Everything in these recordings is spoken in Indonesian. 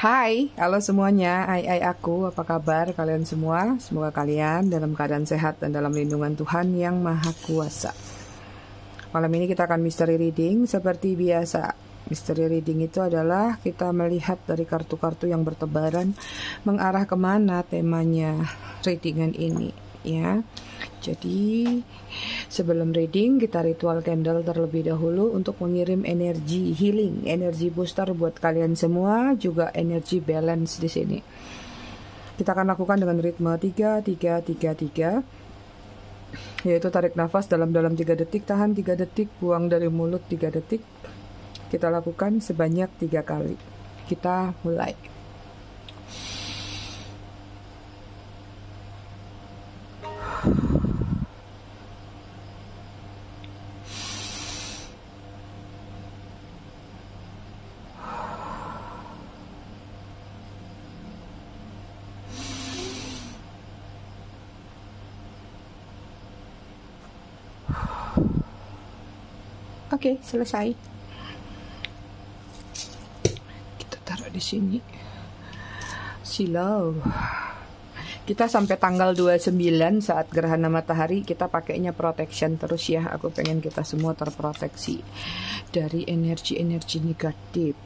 Hai, halo semuanya. Aku, apa kabar kalian semua? Semoga kalian dalam keadaan sehat dan dalam lindungan Tuhan yang Maha Kuasa. Malam ini kita akan mystery reading seperti biasa. Mystery reading itu adalah kita melihat dari kartu-kartu yang bertebaran mengarah kemana temanya readingan ini, ya. Jadi sebelum reading kita ritual candle terlebih dahulu untuk mengirim energi healing, energi booster buat kalian semua, juga energi balance di sini. Kita akan lakukan dengan ritme 3-3-3-3, yaitu tarik nafas dalam-dalam 3 detik, tahan 3 detik, buang dari mulut 3 detik. Kita lakukan sebanyak 3 kali. Kita mulai. Oke, selesai. Kita taruh di sini. Silau. Kita sampai tanggal 29 saat gerhana matahari kita pakainya protection terus ya. Aku pengen kita semua terproteksi dari energi-energi negatif.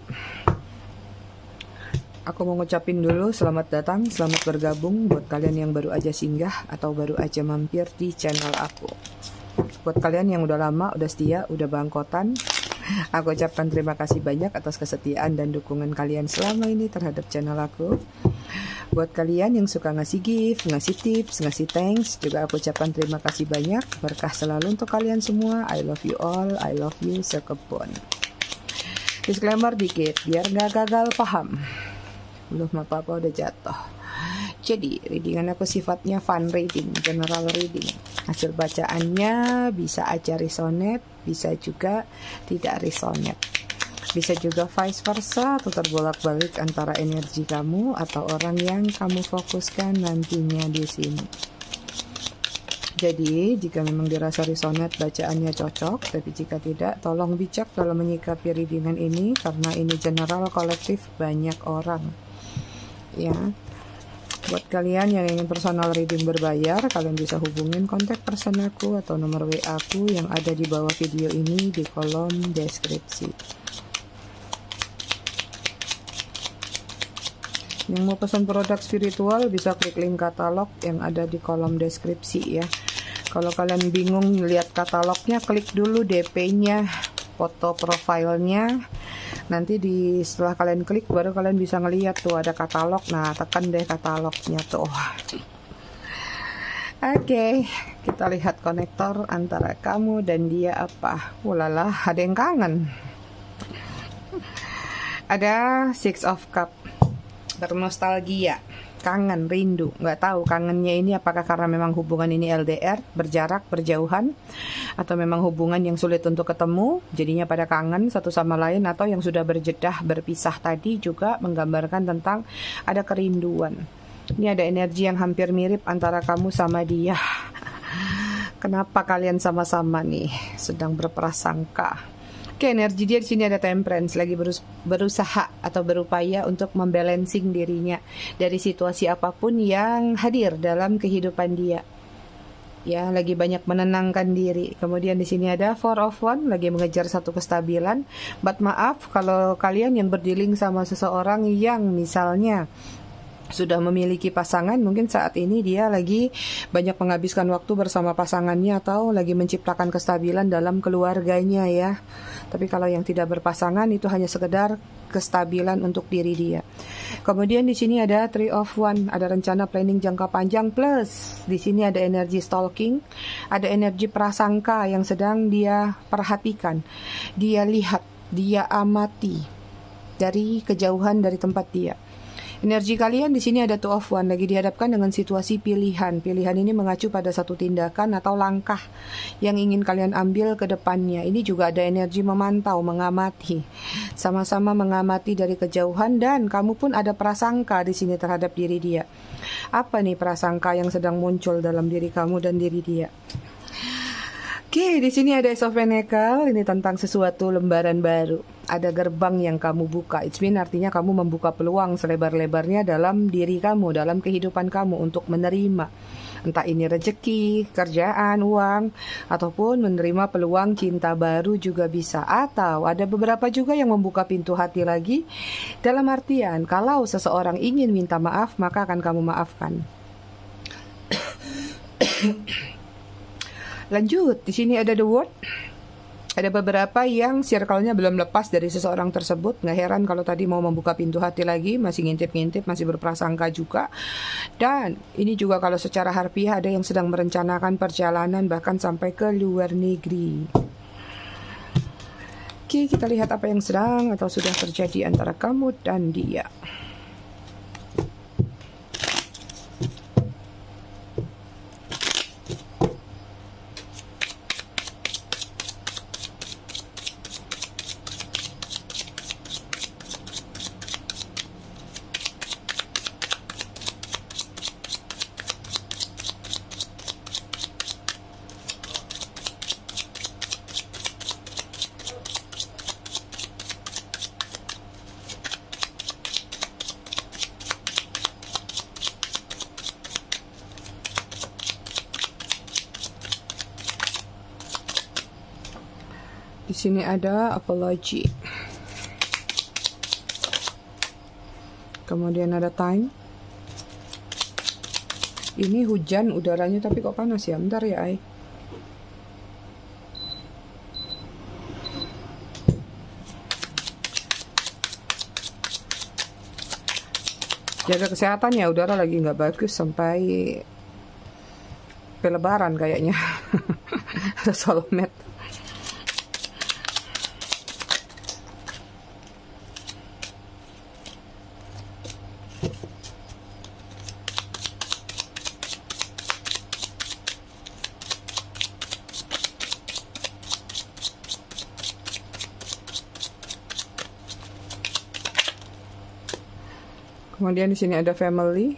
Aku mau ngucapin dulu selamat datang, selamat bergabung buat kalian yang baru aja singgah atau baru aja mampir di channel aku. Buat kalian yang udah lama, udah setia, udah bangkotan, aku ucapkan terima kasih banyak atas kesetiaan dan dukungan kalian selama ini terhadap channel aku. Buat kalian yang suka ngasih gift, ngasih tips, ngasih thanks, juga aku ucapkan terima kasih banyak. Berkah selalu untuk kalian semua. I love you all, I love you sekepon. Disclaimer dikit, biar nggak gagal paham. Belum apa-apa udah jatuh. Jadi, readingan aku sifatnya fun reading, general reading. Hasil bacaannya bisa aja resonate, bisa juga tidak resonate. Bisa juga vice versa atau terbolak-balik antara energi kamu atau orang yang kamu fokuskan nantinya di sini. Jadi, jika memang dirasa resonate bacaannya cocok, tapi jika tidak, tolong bijak dalam menyikapi readingan ini karena ini general kolektif banyak orang. Ya. Buat kalian yang ingin personal reading berbayar, kalian bisa hubungin kontak person aku atau nomor WA aku yang ada di bawah video ini di kolom deskripsi. Yang mau pesan produk spiritual bisa klik link katalog yang ada di kolom deskripsi ya. Kalau kalian bingung lihat katalognya, klik dulu DP-nya, foto profilnya. Nanti setelah kalian klik baru kalian bisa ngelihat tuh ada katalog. Nah, tekan deh katalognya tuh. Oke, kita lihat konektor antara kamu dan dia apa. Ulala, ada yang kangen. Ada Six of Cup, bernostalgia, kangen, rindu. Nggak tahu kangennya ini apakah karena memang hubungan ini LDR, berjarak, berjauhan, atau memang hubungan yang sulit untuk ketemu, jadinya pada kangen satu sama lain, atau yang sudah berjedah, berpisah tadi juga menggambarkan tentang ada kerinduan. Ini ada energi yang hampir mirip antara kamu sama dia. Kenapa kalian sama-sama nih sedang berprasangka? Oke, energi dia di sini ada temperance, lagi berusaha atau berupaya untuk membalancing dirinya dari situasi apapun yang hadir dalam kehidupan dia. Ya, lagi banyak menenangkan diri. Kemudian di sini ada Four of Wands, lagi mengejar satu kestabilan. But maaf kalau kalian yang berdealing sama seseorang yang misalnya sudah memiliki pasangan, mungkin saat ini dia lagi banyak menghabiskan waktu bersama pasangannya atau lagi menciptakan kestabilan dalam keluarganya ya. Tapi kalau yang tidak berpasangan itu hanya sekedar kestabilan untuk diri dia. Kemudian di sini ada Three of Wands, ada rencana planning jangka panjang, plus di sini ada energi stalking, ada energi prasangka yang sedang dia perhatikan, dia lihat, dia amati dari kejauhan dari tempat dia. Energi kalian di sini ada Two of Wands, lagi dihadapkan dengan situasi pilihan. Pilihan ini mengacu pada satu tindakan atau langkah yang ingin kalian ambil ke depannya. Ini juga ada energi memantau, mengamati. Sama-sama mengamati dari kejauhan, dan kamu pun ada prasangka di sini terhadap diri dia. Apa nih prasangka yang sedang muncul dalam diri kamu dan diri dia? Oke, di sini ada Ace of Pentacles, ini tentang sesuatu lembaran baru. ada gerbang yang kamu buka. It's mean artinya kamu membuka peluang selebar-lebarnya dalam diri kamu, dalam kehidupan kamu untuk menerima. Entah ini rezeki, kerjaan, uang, ataupun menerima peluang cinta baru juga bisa. Atau ada beberapa juga yang membuka pintu hati lagi. Dalam artian, kalau seseorang ingin minta maaf, maka akan kamu maafkan. Lanjut, di sini ada the word. Ada beberapa yang circle-nya belum lepas dari seseorang tersebut. Nggak heran kalau tadi mau membuka pintu hati lagi, masih ngintip-ngintip, masih berprasangka juga. Dan ini juga kalau secara harfiah ada yang sedang merencanakan perjalanan bahkan sampai ke luar negeri. Oke, kita lihat apa yang sedang atau sudah terjadi antara kamu dan dia. Di sini ada apology. Kemudian ada time. Ini hujan udaranya tapi kok panas ya? Bentar ya, Ai. Jaga kesehatan ya, udara lagi nggak bagus sampai Lebaran kayaknya. Ada soulmate. Kemudian di sini ada family.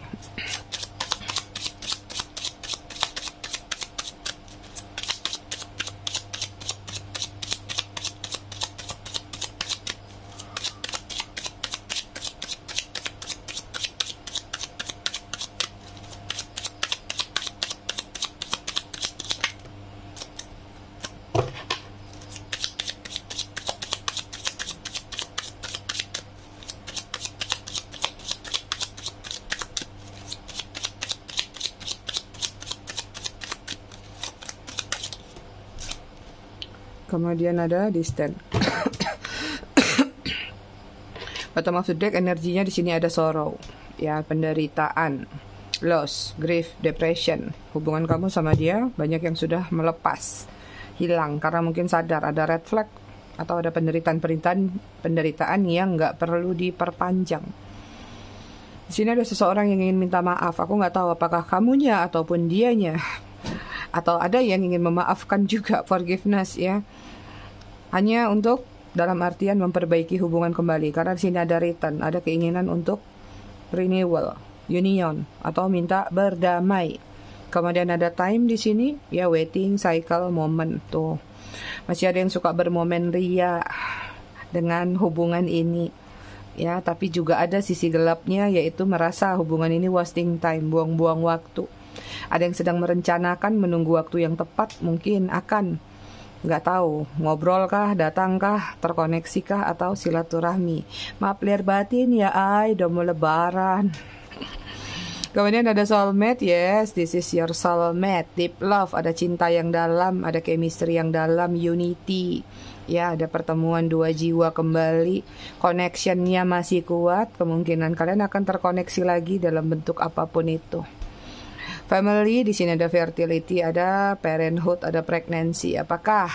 Kemudian ada distant. Bottom of the deck energinya di sini ada sorrow, ya, penderitaan, loss, grief, depression. Hubungan kamu sama dia banyak yang sudah melepas, hilang karena mungkin sadar ada red flag atau ada penderitaan yang nggak perlu diperpanjang. Di sini ada seseorang yang ingin minta maaf. Aku nggak tahu apakah kamunya ataupun dianya. Atau ada yang ingin memaafkan juga, forgiveness ya. Hanya untuk dalam artian memperbaiki hubungan kembali. Karena di sini ada return, ada keinginan untuk renewal, union, atau minta berdamai. Kemudian ada time di sini, ya, waiting, cycle, moment tuh. Masih ada yang suka bermomen ria dengan hubungan ini. Ya, tapi juga ada sisi gelapnya, yaitu merasa hubungan ini wasting time, buang-buang waktu. Ada yang sedang merencanakan menunggu waktu yang tepat, mungkin akan, nggak tahu, ngobrol kah, datang kah, terkoneksi kah, atau silaturahmi. Maaf lahir batin ya, Ai, udah mau lebaran. Kemudian ada soulmate, yes, this is your soulmate. Deep love, ada cinta yang dalam, ada chemistry yang dalam, unity. Ya, ada pertemuan dua jiwa kembali, connectionnya masih kuat, kemungkinan kalian akan terkoneksi lagi dalam bentuk apapun itu. Family, di sini ada fertility, ada parenthood, ada pregnancy. Apakah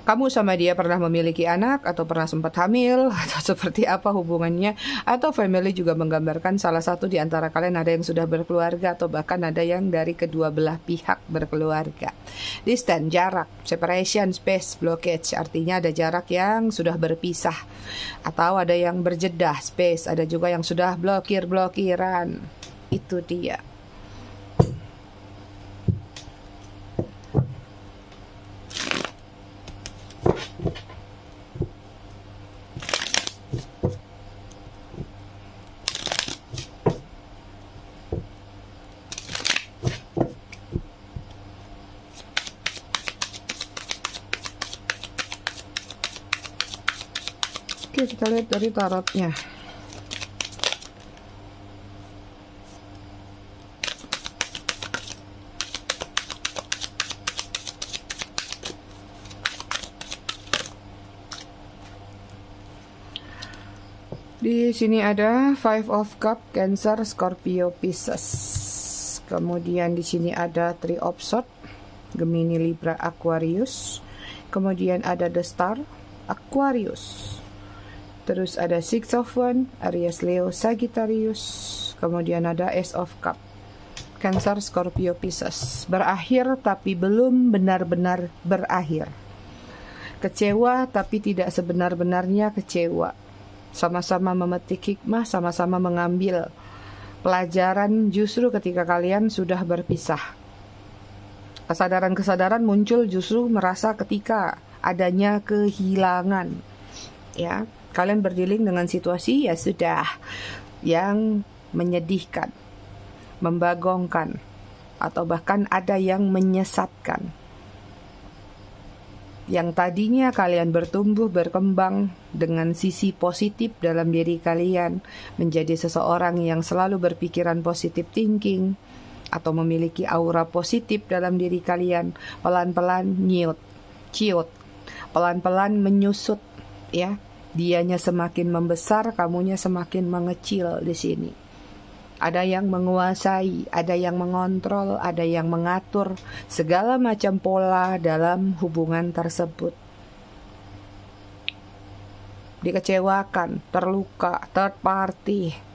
kamu sama dia pernah memiliki anak atau pernah sempat hamil atau seperti apa hubungannya? Atau family juga menggambarkan salah satu di antara kalian ada yang sudah berkeluarga atau bahkan ada yang dari kedua belah pihak berkeluarga. Distance, jarak, separation, space, blockage, artinya ada jarak yang sudah berpisah atau ada yang berjedah, space, ada juga yang sudah blokiran. Itu dia. kita lihat dari tarotnya. Di sini ada Five of Cup, Cancer, Scorpio, Pisces. Kemudian di sini ada Three of Swords, Gemini, Libra, Aquarius. Kemudian ada The Star, Aquarius. Terus ada Six of Wands, Aries, Leo, Sagittarius. Kemudian ada Ace of Cup, Cancer, Scorpio, Pisces. Berakhir tapi belum benar-benar berakhir. Kecewa tapi tidak sebenar-benarnya kecewa. Sama-sama memetik hikmah, sama-sama mengambil pelajaran justru ketika kalian sudah berpisah. Kesadaran-kesadaran muncul justru merasa ketika adanya kehilangan. Ya, kalian berdealing dengan situasi ya sudah yang menyedihkan, membagongkan, atau bahkan ada yang menyesatkan. Yang tadinya kalian bertumbuh berkembang dengan sisi positif dalam diri kalian, menjadi seseorang yang selalu berpikiran positive thinking atau memiliki aura positif dalam diri kalian, pelan-pelan ciut, pelan-pelan menyusut, ya. Dianya semakin membesar, kamunya semakin mengecil di sini. Ada yang menguasai, ada yang mengontrol, ada yang mengatur segala macam pola dalam hubungan tersebut. Dikecewakan, terluka, third party.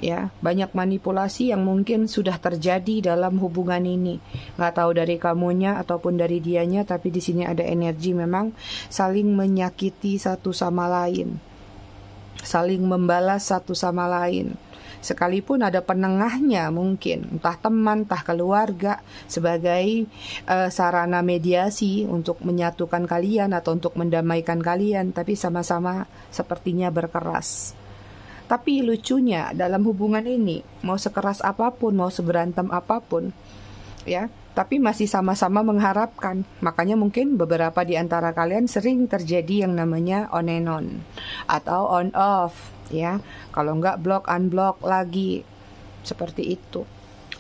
Ya, banyak manipulasi yang mungkin sudah terjadi dalam hubungan ini. Nggak tahu dari kamunya ataupun dari dianya, tapi di sini ada energi memang saling menyakiti satu sama lain. Saling membalas satu sama lain. Sekalipun ada penengahnya mungkin, entah teman, entah keluarga, sebagai sarana mediasi untuk menyatukan kalian atau untuk mendamaikan kalian, tapi sama-sama sepertinya berkeras. Tapi lucunya dalam hubungan ini, mau sekeras apapun, mau seberantem apapun, ya, tapi masih sama-sama mengharapkan. Makanya mungkin beberapa di antara kalian sering terjadi yang namanya on and on atau on off. Ya, kalau enggak block unblock lagi, seperti itu.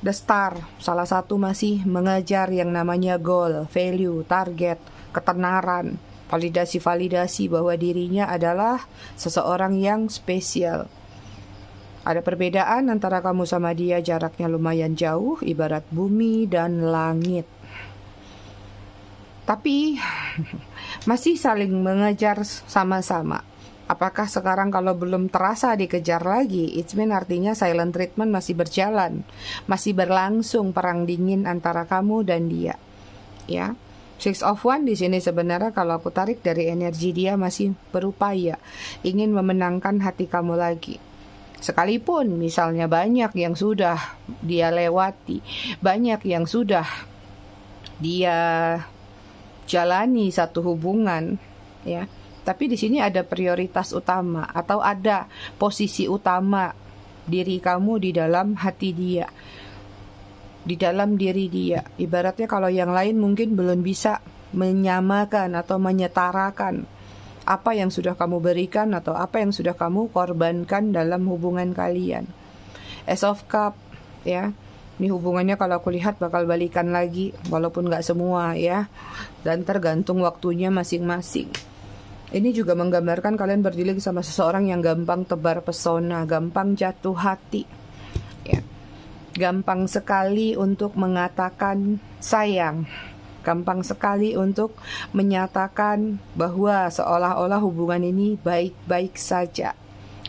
The Star, salah satu masih mengejar yang namanya goal, value, target, ketenaran, validasi bahwa dirinya adalah seseorang yang spesial. Ada perbedaan antara kamu sama dia, jaraknya lumayan jauh, ibarat bumi dan langit. Tapi masih saling mengejar sama-sama. Apakah sekarang kalau belum terasa dikejar lagi, it means artinya silent treatment masih berjalan, masih berlangsung perang dingin antara kamu dan dia. Ya, Six of Wands di sini sebenarnya kalau aku tarik dari energi dia masih berupaya ingin memenangkan hati kamu lagi. Sekalipun misalnya banyak yang sudah dia lewati, banyak yang sudah dia jalani satu hubungan, ya. Tapi di sini ada prioritas utama atau ada posisi utama diri kamu di dalam hati dia, di dalam diri dia. Ibaratnya kalau yang lain mungkin belum bisa menyamakan atau menyetarakan apa yang sudah kamu berikan atau apa yang sudah kamu korbankan dalam hubungan kalian. Ace of Cup, ya. Ini hubungannya kalau aku lihat bakal balikan lagi, walaupun gak semua, ya. Dan tergantung waktunya masing-masing. Ini juga menggambarkan kalian berdealing sama seseorang yang gampang tebar pesona, gampang jatuh hati, ya. Gampang sekali untuk mengatakan sayang, gampang sekali untuk menyatakan bahwa seolah-olah hubungan ini baik-baik saja.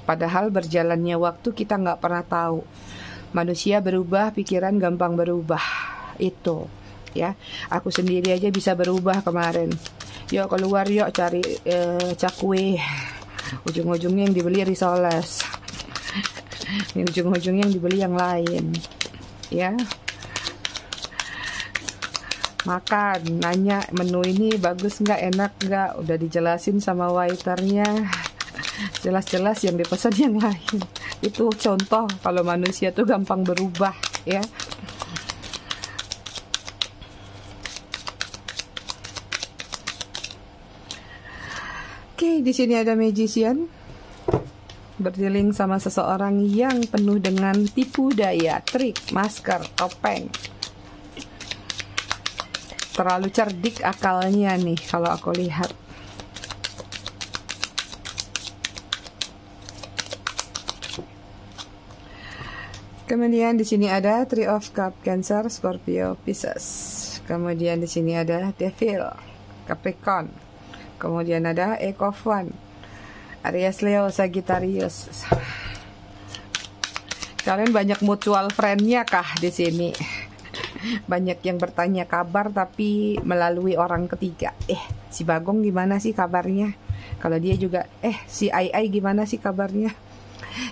Padahal berjalannya waktu kita nggak pernah tahu. Manusia berubah, pikiran gampang berubah. Itu, ya. Aku sendiri aja bisa berubah kemarin. Yuk keluar yuk cari cakwe. Ujung-ujungnya yang dibeli risoles. Ujung-ujungnya yang dibeli yang lain. Ya. Makan, nanya menu ini bagus nggak, enak nggak, udah dijelasin sama waiternya. Jelas-jelas yang dipesan yang lain. Itu contoh kalau manusia tuh gampang berubah, ya. Oke, di sini ada magician berdealing sama seseorang yang penuh dengan tipu daya, trik, masker, topeng. Terlalu cerdik akalnya nih kalau aku lihat. Kemudian di sini ada Three of Cups, Cancer, Scorpio, Pisces. Kemudian di sini ada Devil, Capricorn. Kemudian ada Eight of Wands, Aries, Leo, Sagittarius. Kalian banyak mutual friend-nya kah di sini? Banyak yang bertanya kabar tapi melalui orang ketiga. Si Bagong gimana sih kabarnya? Kalau dia juga, si Ai gimana sih kabarnya?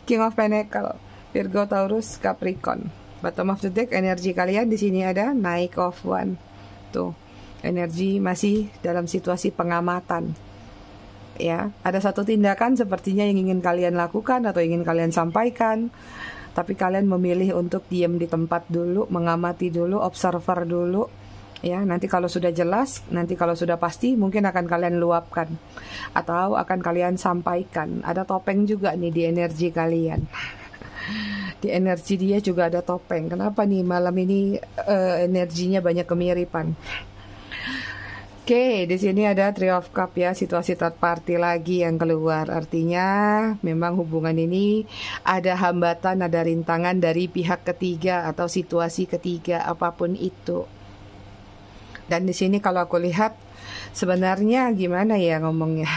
King of Pentacles, Virgo, Taurus, Capricorn. Bottom of the deck, energi kalian di sini ada Knight of Wands. Tuh, energi masih dalam situasi pengamatan. Ya, ada satu tindakan sepertinya yang ingin kalian lakukan atau ingin kalian sampaikan, tapi kalian memilih untuk diam di tempat dulu, mengamati dulu, observer dulu. Ya, nanti kalau sudah jelas, nanti kalau sudah pasti, mungkin akan kalian luapkan atau akan kalian sampaikan. Ada topeng juga nih di energi kalian. Di energi dia juga ada topeng. Kenapa nih malam ini energinya banyak kemiripan? Oke, di sini ada Three of Cups ya, situasi third party lagi yang keluar. Artinya memang hubungan ini ada hambatan, ada rintangan dari pihak ketiga atau situasi ketiga apapun itu. Dan di sini kalau aku lihat sebenarnya gimana ya ngomongnya?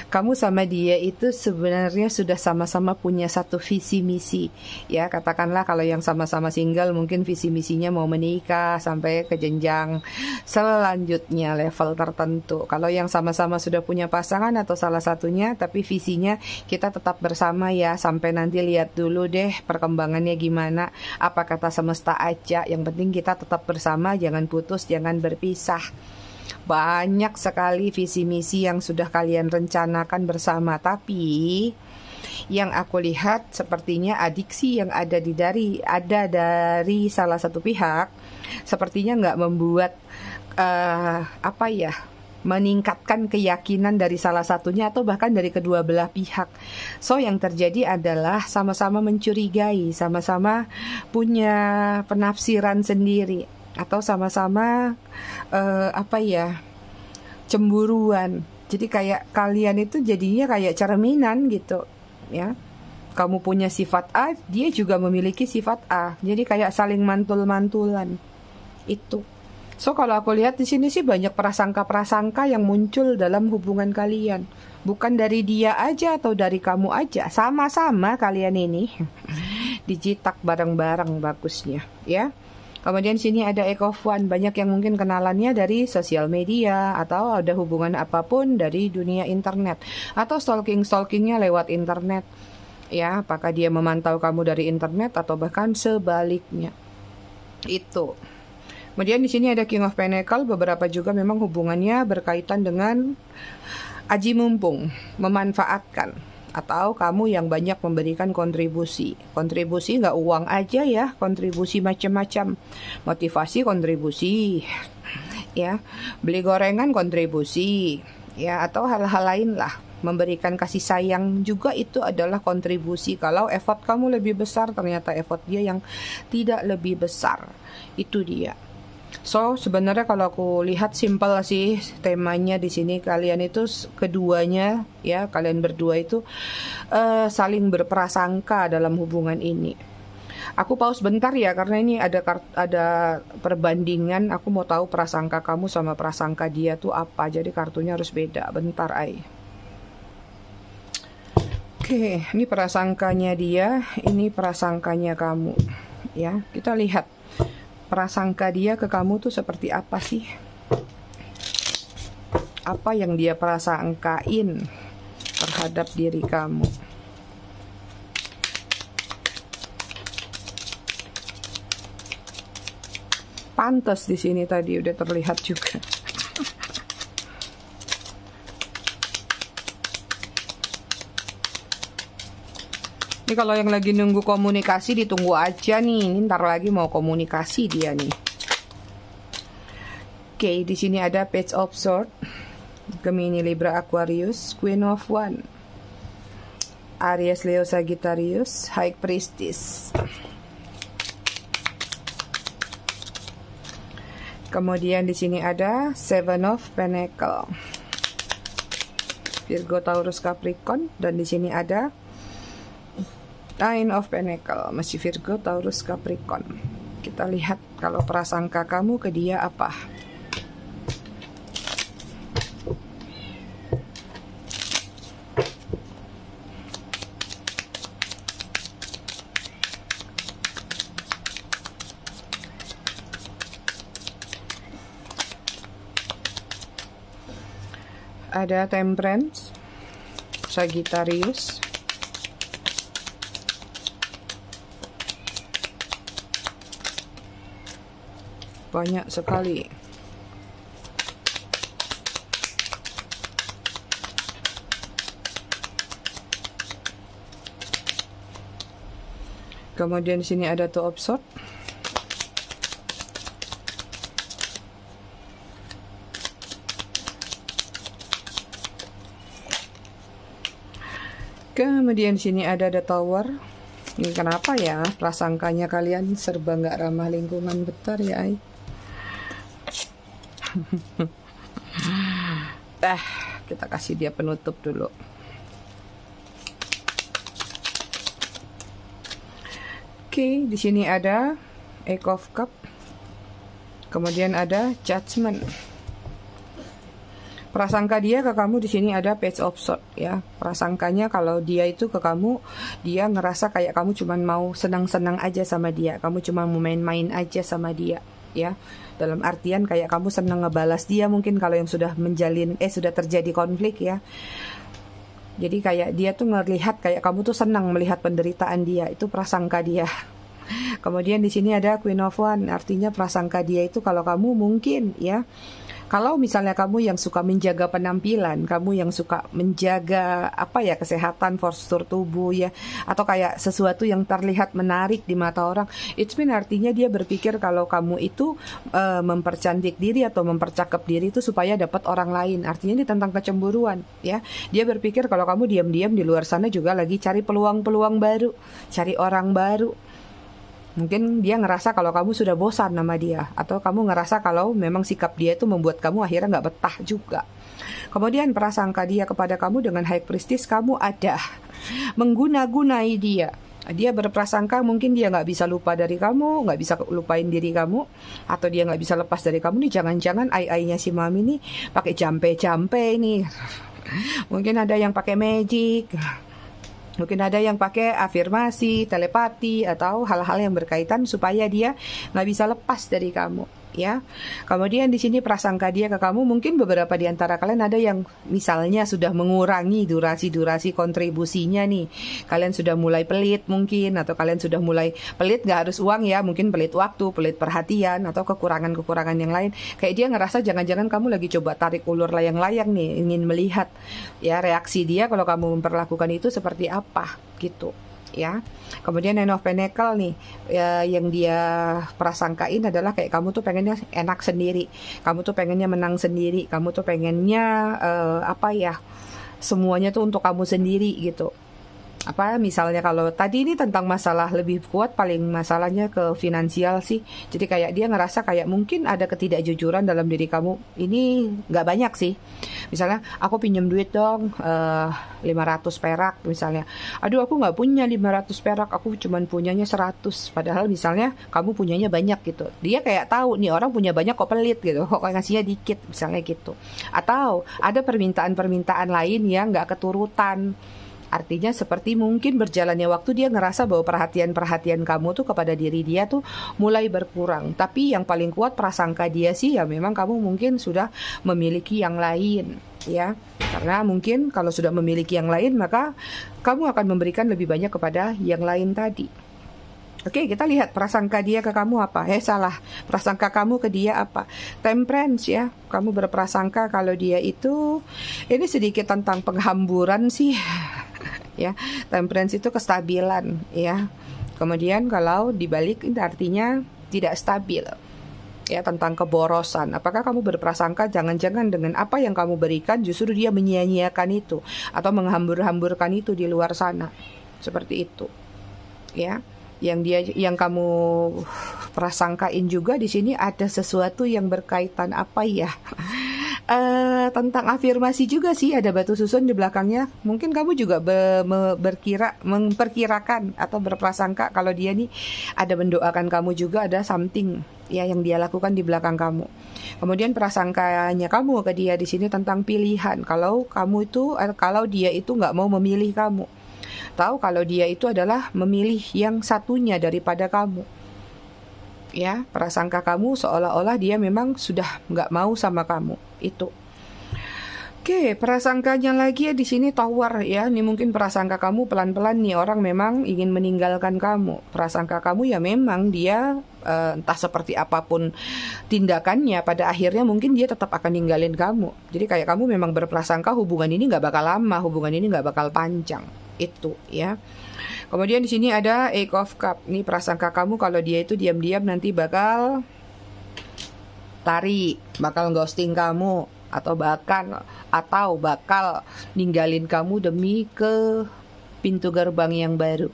Kamu sama dia itu sebenarnya sudah sama-sama punya satu visi misi. Ya, katakanlah kalau yang sama-sama single mungkin visi misinya mau menikah sampai ke jenjang selanjutnya level tertentu. Kalau yang sama-sama sudah punya pasangan atau salah satunya tapi visinya kita tetap bersama ya, sampai nanti lihat dulu deh perkembangannya gimana. Apa kata semesta aja, yang penting kita tetap bersama, jangan putus, jangan berpisah. Banyak sekali visi misi yang sudah kalian rencanakan bersama, tapi yang aku lihat sepertinya adiksi yang ada dari salah satu pihak sepertinya nggak membuat meningkatkan keyakinan dari salah satunya atau bahkan dari kedua belah pihak. So yang terjadi adalah sama-sama mencurigai, sama-sama punya penafsiran sendiri, atau sama-sama cemburuan. Jadi kayak kalian itu jadinya kayak cerminan gitu ya. Kamu punya sifat A, dia juga memiliki sifat A. Jadi kayak saling mantul-mantulan. Itu. So kalau aku lihat di sini sih banyak prasangka-prasangka yang muncul dalam hubungan kalian. Bukan dari dia aja atau dari kamu aja, sama-sama kalian ini dijitak bareng-bareng bagusnya ya. Kemudian sini ada Eight of Wands, banyak yang mungkin kenalannya dari sosial media atau ada hubungan apapun dari dunia internet atau stalkingnya lewat internet. Ya, apakah dia memantau kamu dari internet atau bahkan sebaliknya. Itu. Kemudian di sini ada King of Pentacles, beberapa juga memang hubungannya berkaitan dengan aji mumpung, memanfaatkan. Atau kamu yang banyak memberikan kontribusi. Kontribusi nggak uang aja ya, kontribusi macam-macam. Motivasi kontribusi, ya, beli gorengan kontribusi, ya, atau hal-hal lain lah. Memberikan kasih sayang juga itu adalah kontribusi. Kalau effort kamu lebih besar, ternyata effort dia yang tidak lebih besar. Itu dia. So sebenarnya kalau aku lihat simpel sih temanya di sini, kalian itu keduanya ya, kalian berdua itu saling berprasangka dalam hubungan ini. Aku pause bentar ya karena ini ada perbandingan. Aku mau tahu prasangka kamu sama prasangka dia tuh apa. Jadi kartunya harus beda. Bentar Oke, ini prasangkanya dia, ini prasangkanya kamu. Ya, kita lihat prasangka dia ke kamu tuh seperti apa sih? Apa yang dia prasangkain terhadap diri kamu? Pantes di sini tadi udah terlihat juga. Ini kalau yang lagi nunggu komunikasi ditunggu aja nih. Ini ntar lagi mau komunikasi dia nih. Oke, di sini ada Page of Swords, Gemini, Libra, Aquarius, Queen of One, Aries, Leo, Sagittarius, High Priestess. Kemudian di sini ada Seven of Pentacle, Virgo, Taurus, Capricorn, dan di sini ada Nine of Pentacle, masih Virgo, Taurus, Capricorn. Kita lihat kalau prasangka kamu ke dia apa. Ada Temperance, Sagittarius, banyak sekali. Kemudian di sini ada Two of Swords, kemudian di sini ada The Tower. Ini kenapa ya prasangkanya kalian serba nggak ramah lingkungan, betul ya? Kita kasih dia penutup dulu. Oke, di sini ada Eight of Cup, kemudian ada Judgment. Prasangka dia ke kamu di sini ada Page of Swords ya. Prasangkanya kalau dia itu ke kamu, dia ngerasa kayak kamu cuma mau senang-senang aja sama dia, kamu cuma mau main-main aja sama dia ya. Dalam artian kayak kamu senang ngebalas dia mungkin kalau yang sudah menjalin sudah terjadi konflik ya. Jadi kayak dia tuh ngelihat kayak kamu tuh senang melihat penderitaan dia, itu prasangka dia. Kemudian di sini ada Queen of One, artinya prasangka dia itu kalau kamu mungkin ya, kalau misalnya kamu yang suka menjaga penampilan, kamu yang suka menjaga kesehatan postur tubuh ya, atau kayak sesuatu yang terlihat menarik di mata orang, it's mean artinya dia berpikir kalau kamu itu mempercantik diri atau mempercakap diri itu supaya dapat orang lain. Artinya ini tentang kecemburuan ya. Dia berpikir kalau kamu diam-diam di luar sana juga lagi cari peluang-peluang baru, cari orang baru. Mungkin dia ngerasa kalau kamu sudah bosan sama dia, atau kamu ngerasa kalau memang sikap dia itu membuat kamu akhirnya nggak betah juga. Kemudian prasangka dia kepada kamu dengan High Priestess, kamu ada mengguna-gunai dia. Dia berprasangka mungkin dia nggak bisa lupa dari kamu, nggak bisa lupain diri kamu, atau dia nggak bisa lepas dari kamu nih. Jangan-jangan ai-ainya si mami nih pakai jampe-jampe nih. Mungkin ada yang pakai magic. Mungkin ada yang pakai afirmasi, telepati, atau hal-hal yang berkaitan supaya dia nggak bisa lepas dari kamu, ya. Kemudian di sini prasangka dia ke kamu, mungkin beberapa di antara kalian ada yang misalnya sudah mengurangi durasi kontribusinya nih. Kalian sudah mulai pelit mungkin, atau kalian sudah mulai pelit, nggak harus uang ya, mungkin pelit waktu, pelit perhatian, atau kekurangan-kekurangan yang lain. Kayak dia ngerasa jangan-jangan kamu lagi coba tarik ulur layang-layang nih, ingin melihat ya reaksi dia kalau kamu memperlakukan itu seperti apa gitu ya. Kemudian Nine of Pentacle nih ya, yang dia prasangkain adalah kayak kamu tuh pengennya enak sendiri, kamu tuh pengennya menang sendiri, kamu tuh pengennya semuanya tuh untuk kamu sendiri gitu. Misalnya kalau tadi ini tentang masalah lebih kuat, paling masalahnya ke finansial sih. Jadi kayak dia ngerasa kayak mungkin ada ketidakjujuran dalam diri kamu. Ini nggak banyak sih. Misalnya aku pinjam duit dong 500 perak misalnya. Aduh aku nggak punya 500 perak, aku cuman punyanya 100. Padahal misalnya kamu punyanya banyak gitu. Dia kayak tahu nih orang punya banyak kok pelit gitu, kok ngasihnya dikit misalnya gitu. Atau ada permintaan-permintaan lain yang nggak keturutan. Artinya seperti mungkin berjalannya waktu dia ngerasa bahwa perhatian-perhatian kamu tuh kepada diri dia tuh mulai berkurang. Tapi yang paling kuat prasangka dia sih ya memang kamu mungkin sudah memiliki yang lain ya. Karena mungkin kalau sudah memiliki yang lain maka kamu akan memberikan lebih banyak kepada yang lain tadi. Oke, kita lihat prasangka dia ke kamu apa? Prasangka kamu ke dia apa? Temperance ya. Kamu berprasangka kalau dia itu, ini sedikit tentang penghamburan sih. Ya, temperance itu kestabilan ya. Kemudian kalau dibalik itu artinya tidak stabil. ya, tentang keborosan. Apakah kamu berprasangka jangan-jangan dengan apa yang kamu berikan justru dia menyia-nyiakan itu atau menghambur-hamburkan itu di luar sana, seperti itu, ya. Yang kamu prasangkain juga di sini ada sesuatu yang berkaitan apa ya? Tentang afirmasi juga sih, ada batu susun di belakangnya. Mungkin kamu juga memperkirakan atau berprasangka kalau dia nih ada mendoakan kamu juga, ada something ya yang dia lakukan di belakang kamu. Kemudian prasangkanya kamu ke dia di sini tentang pilihan. Kalau dia itu nggak mau memilih kamu, tahu kalau dia itu adalah memilih yang satunya daripada kamu. Ya, prasangka kamu seolah-olah dia memang sudah nggak mau sama kamu itu. Oke, prasangkanya lagi ya di sini Tower ya. Ini mungkin prasangka kamu pelan-pelan nih orang memang ingin meninggalkan kamu. Prasangka kamu ya memang dia entah seperti apapun tindakannya, pada akhirnya mungkin dia tetap akan ninggalin kamu. Jadi kayak kamu memang berprasangka hubungan ini nggak bakal lama, hubungan ini nggak bakal panjang itu ya. Kemudian di sini ada Eight of Cup. Ini prasangka kamu kalau dia itu diam-diam nanti bakal lari, bakal ghosting kamu, atau bakal ninggalin kamu demi ke pintu gerbang yang baru.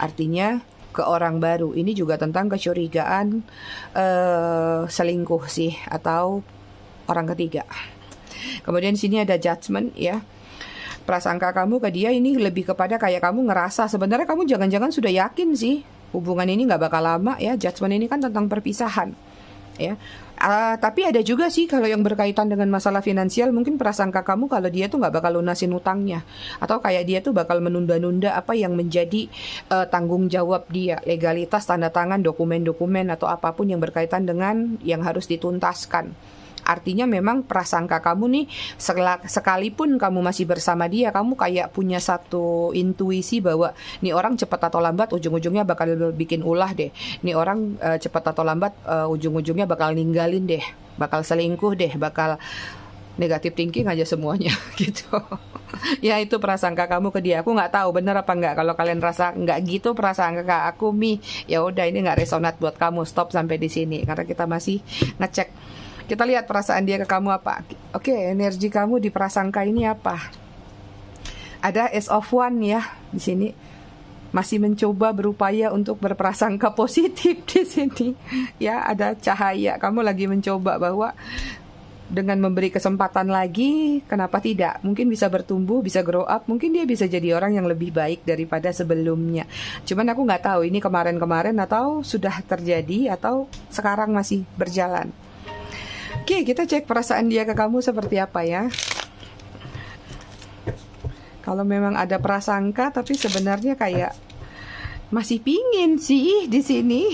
Artinya ke orang baru. Ini juga tentang kecurigaan selingkuh sih atau orang ketiga. Kemudian di sini ada Judgment ya. Prasangka kamu ke dia ini lebih kepada kayak kamu ngerasa sebenarnya kamu jangan-jangan sudah yakin sih hubungan ini nggak bakal lama ya. Judgment ini kan tentang perpisahan ya. Tapi ada juga sih kalau yang berkaitan dengan masalah finansial, mungkin prasangka kamu kalau dia tuh nggak bakal lunasin utangnya, atau kayak dia tuh bakal menunda-nunda apa yang menjadi tanggung jawab dia, legalitas, tanda tangan, dokumen-dokumen atau apapun yang berkaitan dengan yang harus dituntaskan. Artinya memang prasangka kamu nih sekalipun kamu masih bersama dia, kamu kayak punya satu intuisi bahwa nih orang cepat atau lambat ujung-ujungnya bakal bikin ulah deh. Nih orang cepat atau lambat ujung-ujungnya bakal ninggalin deh, bakal selingkuh deh, bakal negatif thinking aja semuanya gitu. Ya itu prasangka kamu ke dia. Aku nggak tahu bener apa nggak. Kalau kalian rasa nggak gitu prasangka aku ya udah ini nggak resonat buat kamu. Stop sampai di sini karena kita masih ngecek. Kita lihat perasaan dia ke kamu apa. Oke, energi kamu di prasangka ini apa? Ada Ace of One ya di sini. Masih mencoba berupaya untuk berprasangka positif di sini. Ya, ada cahaya. Kamu lagi mencoba bahwa dengan memberi kesempatan lagi, kenapa tidak? Mungkin bisa bertumbuh, bisa grow up. Mungkin dia bisa jadi orang yang lebih baik daripada sebelumnya. Cuman aku nggak tahu ini kemarin-kemarin atau sudah terjadi atau sekarang masih berjalan. Oke, kita cek perasaan dia ke kamu seperti apa ya. Kalau memang ada prasangka, tapi sebenarnya kayak masih pingin sih di sini.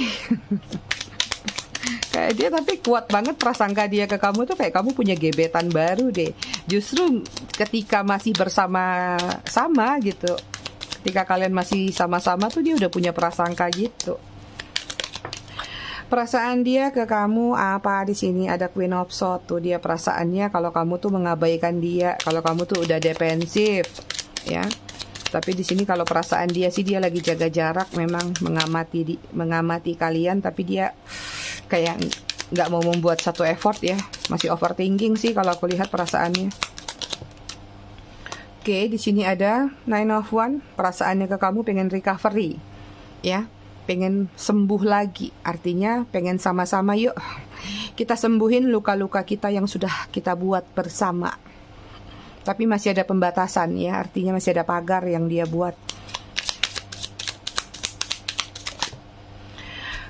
Kayak dia tapi kuat banget prasangka dia ke kamu tuh kayak kamu punya gebetan baru deh. Justru ketika masih bersama-sama gitu, ketika kalian masih sama-sama tuh dia udah punya prasangka gitu. Perasaan dia ke kamu apa di sini? Ada Queen of Swords tuh, dia perasaannya kalau kamu tuh mengabaikan dia, kalau kamu tuh udah defensif, ya. Tapi di sini kalau perasaan dia sih dia lagi jaga jarak, memang mengamati kalian, tapi dia kayak nggak mau membuat satu effort ya, masih overthinking sih kalau aku lihat perasaannya. Oke, di sini ada Nine of Wands, perasaannya ke kamu pengen recovery, ya. Pengen sembuh lagi, artinya pengen sama-sama yuk kita sembuhin luka-luka kita yang sudah kita buat bersama. Tapi masih ada pembatasan ya, artinya masih ada pagar yang dia buat.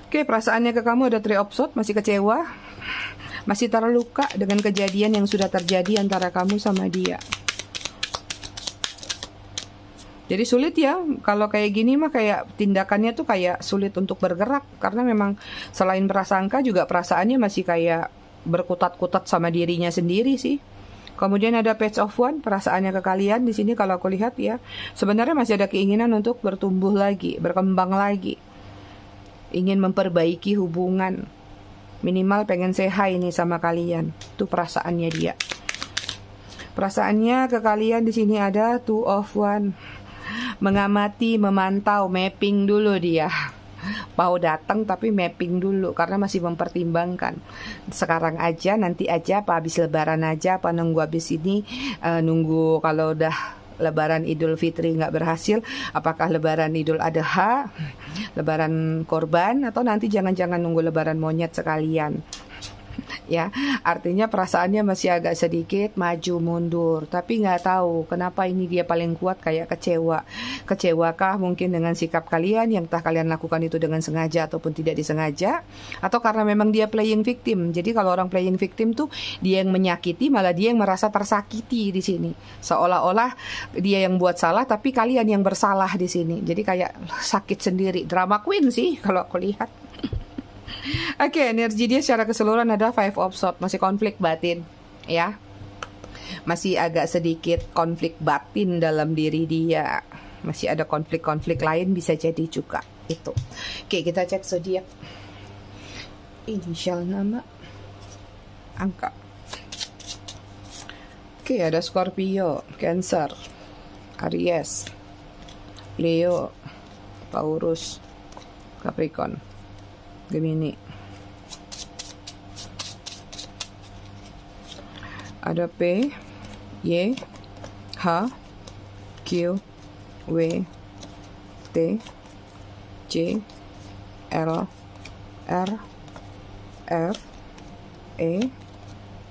Oke, perasaannya ke kamu ada Three of Swords, masih kecewa, masih terluka dengan kejadian yang sudah terjadi antara kamu sama dia. Jadi sulit ya, kalau kayak gini mah kayak tindakannya tuh kayak sulit untuk bergerak. Karena memang selain prasangka juga perasaannya masih kayak berkutat-kutat sama dirinya sendiri sih. Kemudian ada Page of Wands, perasaannya ke kalian di sini kalau aku lihat ya. Sebenarnya masih ada keinginan untuk bertumbuh lagi, berkembang lagi. Ingin memperbaiki hubungan. Minimal pengen say hi nih sama kalian. Itu perasaannya dia. Perasaannya ke kalian di sini ada Two of Wands. Mengamati, memantau, mapping dulu dia. mau datang tapi mapping dulu karena masih mempertimbangkan. Sekarang aja, nanti aja, apa habis lebaran aja, apa nunggu habis ini, nunggu kalau udah Lebaran Idul Fitri nggak berhasil, apakah Lebaran Idul Adha, Lebaran Korban, atau nanti jangan-jangan nunggu Lebaran monyet sekalian. Ya, artinya perasaannya masih agak sedikit maju mundur, tapi nggak tahu kenapa ini dia paling kuat kayak kecewa. Kecewakah mungkin dengan sikap kalian yang entah kalian lakukan itu dengan sengaja ataupun tidak disengaja, atau karena memang dia playing victim. Jadi kalau orang playing victim tuh dia yang menyakiti, malah dia yang merasa tersakiti di sini. Seolah-olah dia yang buat salah tapi kalian yang bersalah di sini. Jadi kayak sakit sendiri. Drama queen sih kalau aku lihat. Oke, energi dia secara keseluruhan ada Five of Swords, masih konflik batin, ya. Masih agak sedikit konflik batin dalam diri dia. Masih ada konflik-konflik lain bisa jadi juga itu. Oke, kita cek zodiak. Inisial nama, angka. Oke, ada Scorpio, Cancer, Aries, Leo, Taurus, Capricorn, Gemini. Ada P, Y, H, Q, W, T, C, L, R, F, E,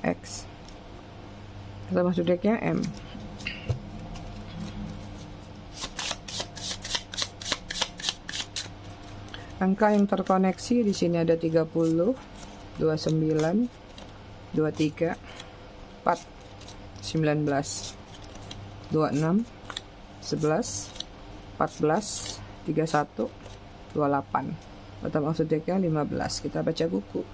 X. Termasuk decknya M. Angka yang terkoneksi di sini ada 30, 29, 23, 4, 19, 26, 11, 14, 31, 28. Atau maksud decknya 15. Kita baca buku.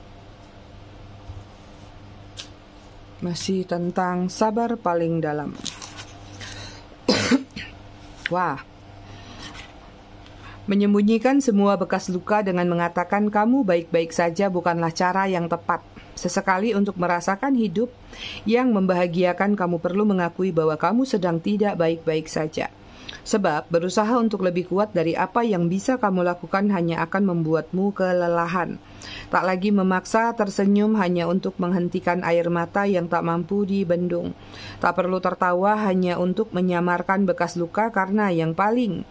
Masih tentang sabar paling dalam. Wah. Menyembunyikan semua bekas luka dengan mengatakan kamu baik-baik saja bukanlah cara yang tepat. Sesekali untuk merasakan hidup yang membahagiakan kamu perlu mengakui bahwa kamu sedang tidak baik-baik saja. Sebab berusaha untuk lebih kuat dari apa yang bisa kamu lakukan hanya akan membuatmu kelelahan. Tak lagi memaksa tersenyum hanya untuk menghentikan air mata yang tak mampu dibendung. Tak perlu tertawa hanya untuk menyamarkan bekas luka karena yang paling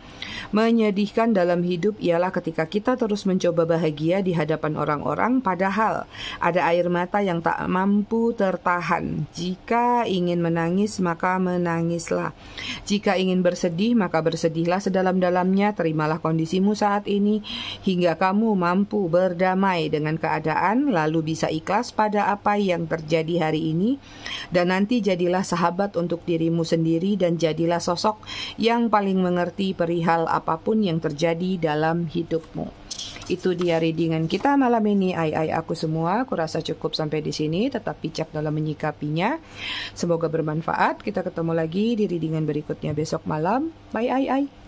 menyedihkan dalam hidup ialah ketika kita terus mencoba bahagia di hadapan orang-orang padahal ada air mata yang tak mampu tertahan. Jika ingin menangis maka menangislah. Jika ingin bersedih maka bersedihlah sedalam-dalamnya. Terimalah kondisimu saat ini hingga kamu mampu berdamai dengan keadaan lalu bisa ikhlas pada apa yang terjadi hari ini dan nanti jadilah sahabat untuk dirimu sendiri dan jadilah sosok yang paling mengerti perihal apapun yang terjadi dalam hidupmu. Itu dia readingan kita malam ini. Aku semua, aku rasa cukup sampai di sini. Tetap bijak dalam menyikapinya. Semoga bermanfaat. Kita ketemu lagi di readingan berikutnya besok malam. Bye.